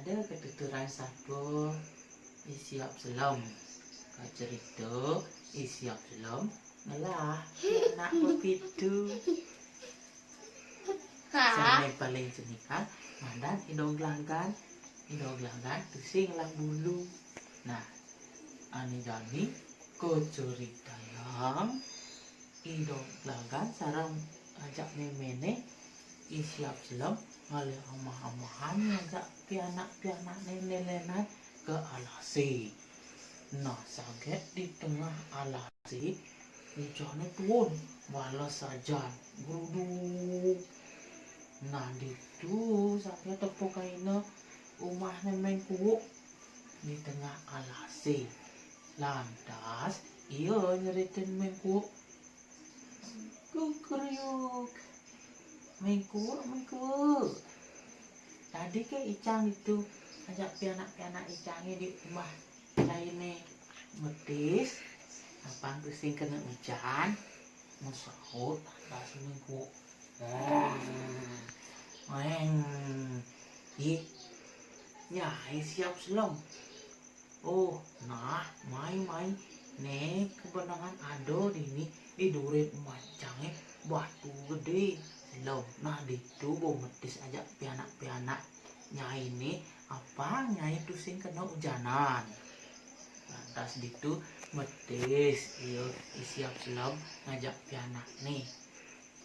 ada ketuturan sabo isiap selam kacerita isiap selam ngelah anak begitu sampai paling cenika mandan hidung gelanggan tusing lang bulu. Nah ani jani kecerita yang hidung gelanggan sarang ajak memene isiap selam ngalih amah-amahan ngajak pianak nenek ke alasi. Nah saget di tengah alasi hujannya turun balas saja geruduk. Nah itu saget tepuk kaina rumah nemeng kuuk di tengah alasi. Lantas iya nyeritain mengkuuk kukriuk mengkuuk tadi ke icang itu ajak pianak icangnya di rumah lainnya metis apang pusing kena hujan mesahut atas mengkuuk nyai siap selam. Oh nah mai nek kebenangan ado dini di durit macangnya batu gede selam. Nah itu bo metis ajak pianak nyai ini apa nyai pusing kena hujanan. Lantas itu metis iyo siap selam ngajak pianak nih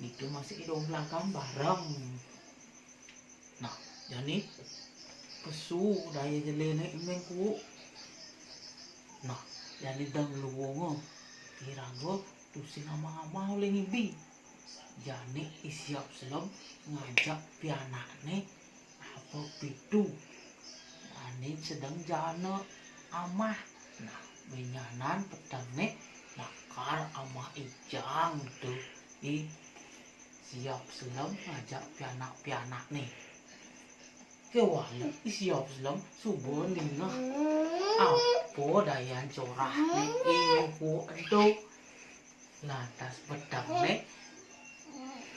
itu masih hidung belakang bareng. Nah jadi kesu daya jelene imengku. Nah jadi dang luwongo kirago tusing ama-ama oleh ngibi. Jadi isiap selam ngajak pianakne apa pitu. Ani sedang jana amah. Nah menyanan petangne nakar amah ijang tuh di siap selam ngajak pianak nih. Kewala siap selam subon dingah. Apa dayan corah nih imengku entuk. Lantas petangne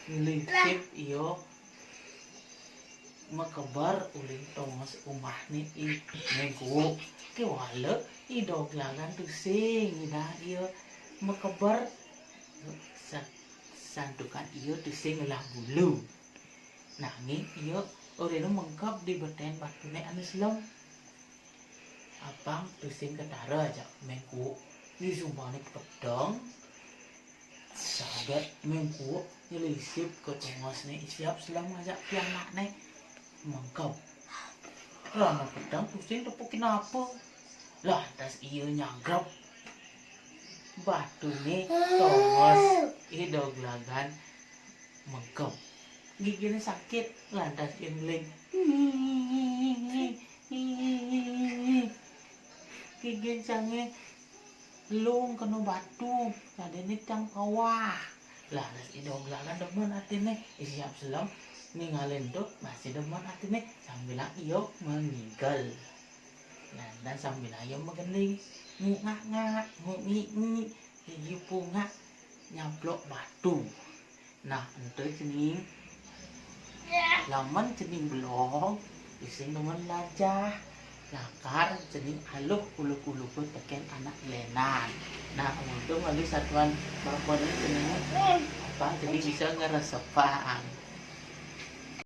ngelisip iyo mekebar uling tongos umah nih imengku. Kewala idog langan tusing ina iyo mekebar santukan iyo tusing ngelah bulu. Nanging iyo oreno mengkap di beten batune anu selam. Apang tusing ketara aja mengku di sumbane pedang saget mengku nyelisip ke tongosne siap selam aja pianakne mengkap. Lama pedang tusing tepukin apa? Lantas iyo nyagrap batune tongos idog lagan mengkap. Giginya sakit lantas imling gigi cange lung kena batu kadene cang kawah. Lantas idog lagan demen atine siap selam ninggalin tuh masih demen atine sambil iyo meninggal. Dan sambil ayo mengeling ngak gigi punga nyablok batu. Nah ente cening laman cening belong ising temen lajah lakar cening aluk ulu teken anak lenan. Nah untuk melalui satuan bapak cening apa jadi bisa ngeresepang.